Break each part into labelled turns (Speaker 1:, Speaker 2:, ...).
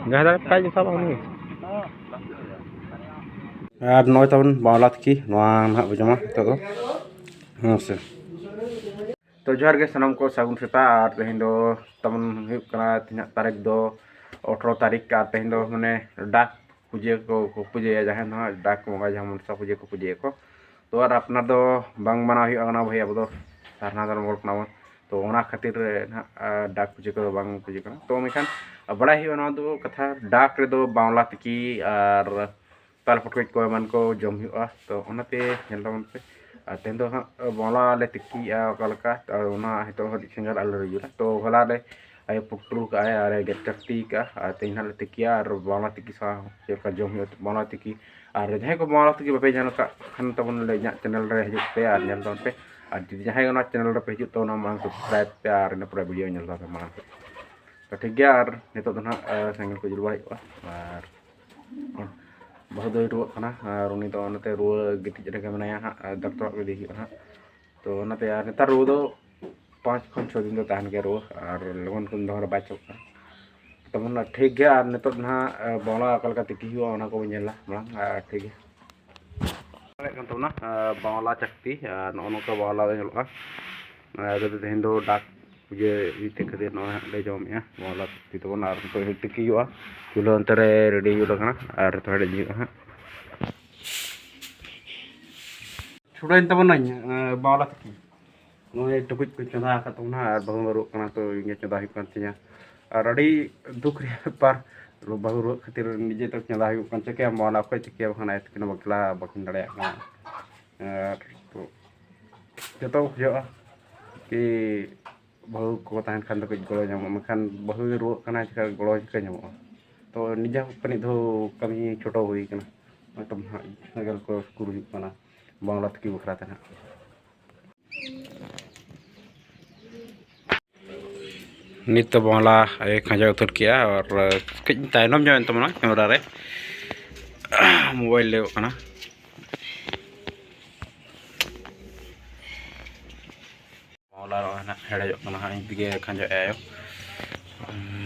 Speaker 1: Nggak ada kayu sama ini. Nói tao bảo là ki noang hak bujama to se to johar ge sanam ko sagun seta ar tehindo taman huyuk kana tinya tarik do 18 tarik ka tehindo mane dak puje ko puje ya jahan ha dak mo ga jahan sa puje ko to ar apnar do bang mana huyuk ana bhai abdo sarna dar mol kana to ona khatir dak puje ko bang puje kana to mekan bada hi ona do katha dak re do bangla tiki ar tal photo ko man ko jom huआ तो ओनाते nyel taman pe tendo ha bola le tiki kalka ona hito hodi singal alur yura to hola le ay putru ka ay are get takti ka tenha le tiki ar bola tiki sa je ka jom huआ bola tiki ar jahe ko bola tiki bape jano ka khan taman le nya channel re hijut pe ar nyel taman pe ar jahe ona channel re pe hijut to na mang subscribe pe ar ne pura video nyel taman mang to ठीक गया ar nito to na singal ko jul balik ar बहुत दो रुआ कना और उनी तो नते रुआ गिटी जरे के मनाया हा डॉक्टर को देखि कना तो नते यार नेता रुआ दो 5 6 दिन तो तान के रुआ और लगन कुन दहर बाचो तो मन ठीक गया और नेतो ना बोला अकल का तिकी हुआ ओना को नेला मlang ठीक है ale kan tona bola chakti no का बोला नेला तो हिंदो डाक ये इते कदे no ले जम या बोला तितो ना तो तिकी हुआ चुलो अंतरे रेडी हो लगना और थोड़े जी हां छोड़ा इन तब नहीं बाला तकी नोए टुकुच कुछ चंदा का तो ना और बहु रो कना तो इंगे चंदा ही कान तिया और अड़ी दुख रे पर रो बहु रो खातिर निजे तो चंदा ही कान के माला को के बखना इतने बकला बखन दड़े तो जतो जो कि बहु को तान खान तो कुछ गलो जाम मखान बहु रो कना का गलो के जाम तो निजा पनी दो कमी छोटो हुई कना तुम नगल को स्कूल हुई कना बांग्ला तकी बखरा तना नित बांग्ला एक खजा उतर किया और किन ताइनम जो तमना कैमरा रे मोबाइल ले कना बांग्ला रो ना हेडे जो कना इन दिगे खजा आयो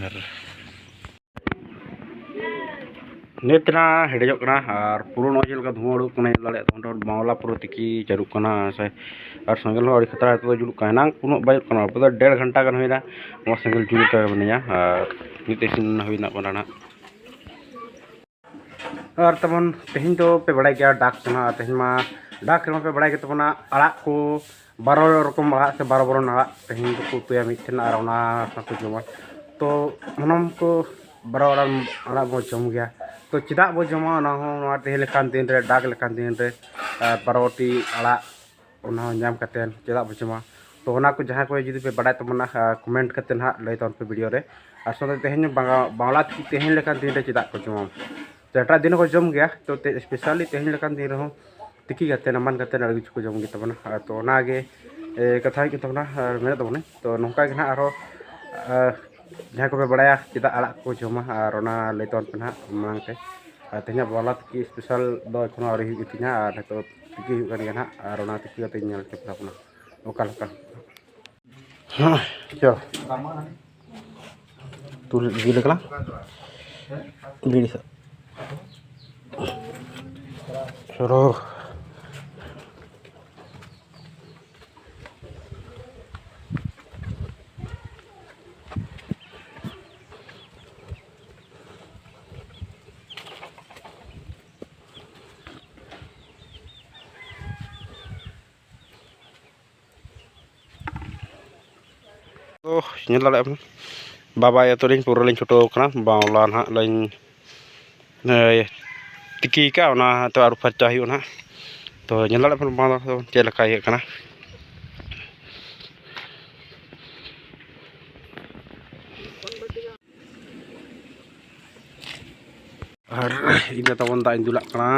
Speaker 1: और नेतना हेडजो कना और पुरो नोजल का धुआं उड़ुक कना लड़े तो बांग्ला पुरो तिकी जरुक कना से और संगल और खतरा तो जुलुक कना पुनो बाय कना पदा 1.5 घंटा गन होइना मो संगल जुलुक का बनिया और नितेशन होइना कोना और तमन तेहिन तो पे बड़ाई गया डाक कना तेहिन मा डाक रे पे बड़ाई के तमना अड़ा को 12 रकम अड़ा से 12 बरन अड़ा तेहिन तो को पे मिठन और ओना को जमा तो मनम को 12 अड़ा बो जम गया तो चिदा बो जमा ना हो तेह लेखान दिन रे डाक लेखान दिन रे परवर्ती अड़ा ओना नाम कतेन चिदा बो जमा तो ओना को जहां को जुदी पे बड़ा तमना कमेंट कतेन हा लय तन पे वीडियो रे और सो तेहन बांग्ला तेहन लेखान दिन रे चिदा को जमा तो एटा दिन को जम गया तो स्पेशली तेहन लेखान दिन रे तिकी कतेन मन कतेन अड़ी को जम गे तमना तो ओना गे कथा के तमना मेरे तमने तो नोका गे ना आरो जहाँ को बड़ा चिदा अड़ा को जमा और ले तन पे ना मांगते तेना बाला तकी स्पेशल दो एखोनो आरी हुई और तो तिकी हुई ना और तिकी कते नेल चपना ओका लका हां चल तू गिले कला गिले सा चलो तो nyel lale baba ya to lin puro lin choto kana baula na lin tiki ka ona to aru facha hi ona to nyel lale pun bang to chela kai kana ar ina tawon ta indula kana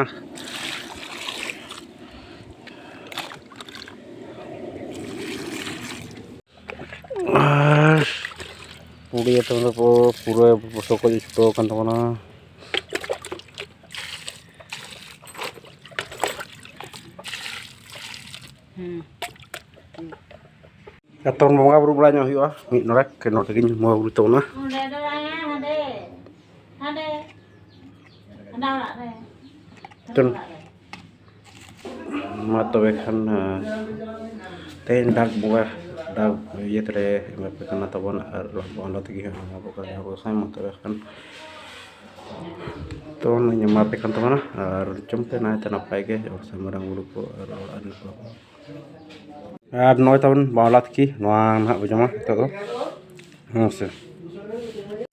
Speaker 1: पूरी तो पूरे बसों को छोटो kan तमना Katon mga buru bela nya huyua mi norek ke norek ini mau buru tona Tun mata kan ten dak buah dak iya tere kan atau bon bon lagi apa kan aku saya mata kan tuh nyamapekan teman jumpe na itu napai ke sama orang bulu ko noi tahun balat ki nuang hak bujama itu sih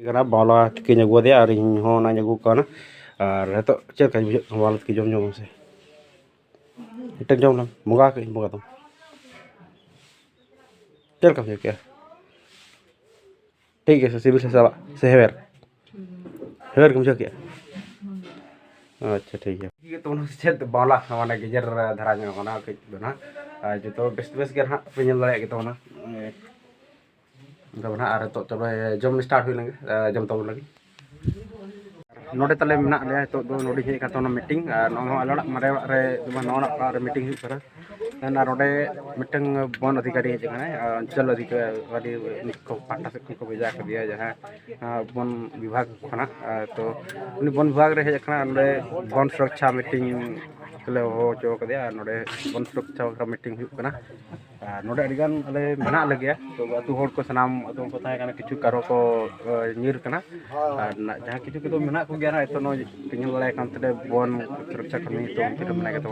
Speaker 1: karena balat ki nyagu dia hari ho na nyagu kana itu cek kayak balat ki jom jom sih itu jom lah muka tuh cek kayak क्या ठीक है civil से हेवर कम क्या अच्छा ठीक है तो चेत बाला माने गेजर धारा ना कना जो तो बेस के ना पे नल दाड़े तो ना ना और तो तबे जम स्टार्ट हुई लगे जम तब लगे नोडे तले मेना ले तो दो नोडे हे का मीटिंग नो अलड़ा मारे रे नोना रे मीटिंग हुई करा ना नोडे मीटिंग वन अधिकारी हे जने अंचल अधिकारी को पाटा से को भेजा कर दिया जहां वन विभाग खना तो उनी वन विभाग रे हे जखना नोडे वन सुरक्षा मीटिंग ले हो जो कर दिया नोडे वन सुरक्षा का मीटिंग हुई कना नोडे अडिगान ले मेना लगे तो अतु होड़ को सनाम अतु को ताहे कना किछु कारो को नीर कना जहां किछु के तो मेना को गया ना तो नो तिंगल वाला काम तले वन सुरक्षा कर्मी तो उनके मेना के तो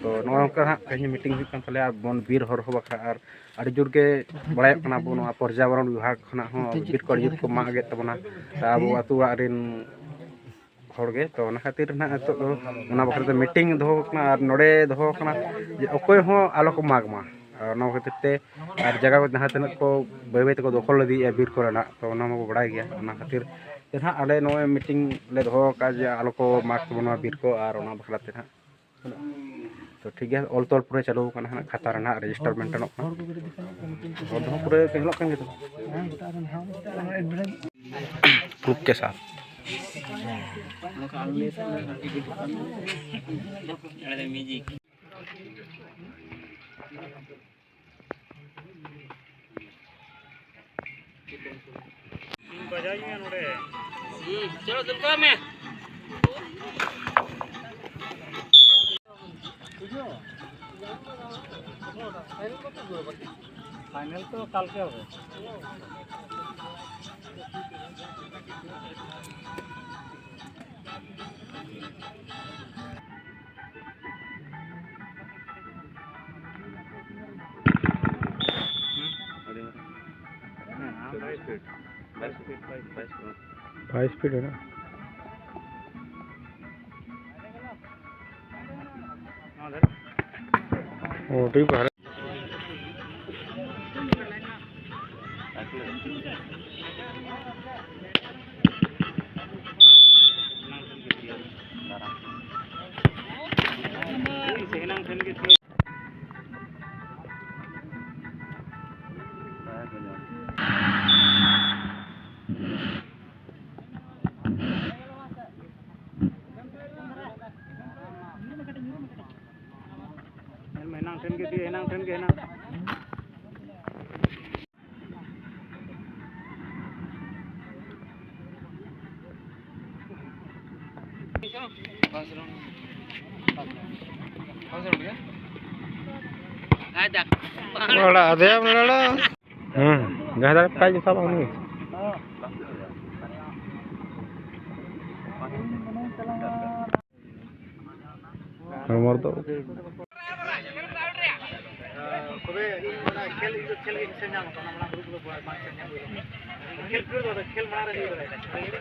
Speaker 1: तो नो का कहीं मीटिंग हुई kan तले वन बीर हर हो बखरा और अड़ी जोर के बड़ाय कना बो नो पर्यावरण विभाग खना हो बीर को युद्ध को मागे तबना अब अतु रिन होड़गे तो ना खातिर ना तो ना बखरा मीटिंग दो कना और नोडे दो कना अकोय हो आलो को मागमा ना खातिर ते और जगह को जहां तक को बय बय तक दखल लदी बीर को ना तो ना मको बड़ाय गया ना खातिर ते ना आले नो मीटिंग ले दो का जे आलो को माग तबना बीर को और ना बखरा ते ना तो ठीक है ऑल तोल पूरे चालू करना है खाता रहना रजिस्टर मेंटेन और पूरे कहलो kan gitu प्रूफ के साथ
Speaker 2: चलो दुर्गा में फाइनल तो कल के होगा
Speaker 1: हाई स्पीड है ना ओ ठीक है
Speaker 2: enang ten ke
Speaker 1: बड़ा आधे बड़ा गहरा काज सब होनी हमर तो
Speaker 2: तबे इना खेल से नाम तो ना ग्रुप को बात से नाम खेल फिर तो खेल मार रही है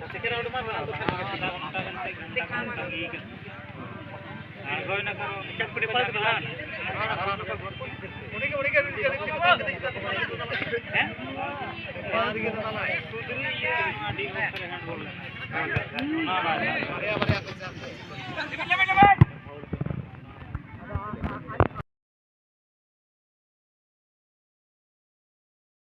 Speaker 2: सेकंड राउंड में आगो ना करो चपड़ी पास बना उन्हीं के हैं बाद के तो ना सुधरी ये डी को हैंड बोल